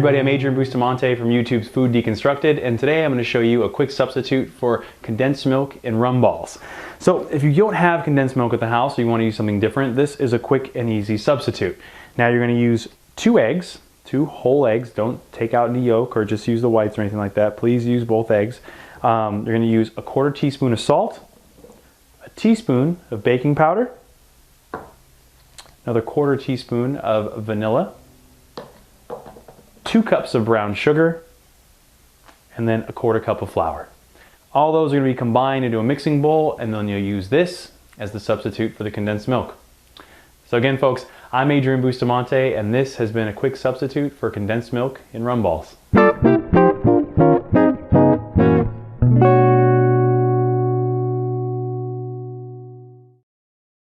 everybody, I'm Adrian Bustamante from YouTube's Food Deconstructed, and today I'm going to show you a quick substitute for condensed milk and rum balls. So if you don't have condensed milk at the house or you want to use something different, this is a quick and easy substitute. Now you're going to use 2 eggs, 2 whole eggs. Don't take out any yolk or just use the whites or anything like that. Please use both eggs. You're going to use a 1/4 teaspoon of salt, a teaspoon of baking powder, another 1/4 teaspoon of vanilla, 2 cups of brown sugar, and then a 1/4 cup of flour. All those are going to be combined into a mixing bowl, and then you'll use this as the substitute for the condensed milk. So again, folks, I'm Adrian Bustamante, and this has been a quick substitute for condensed milk and rum balls.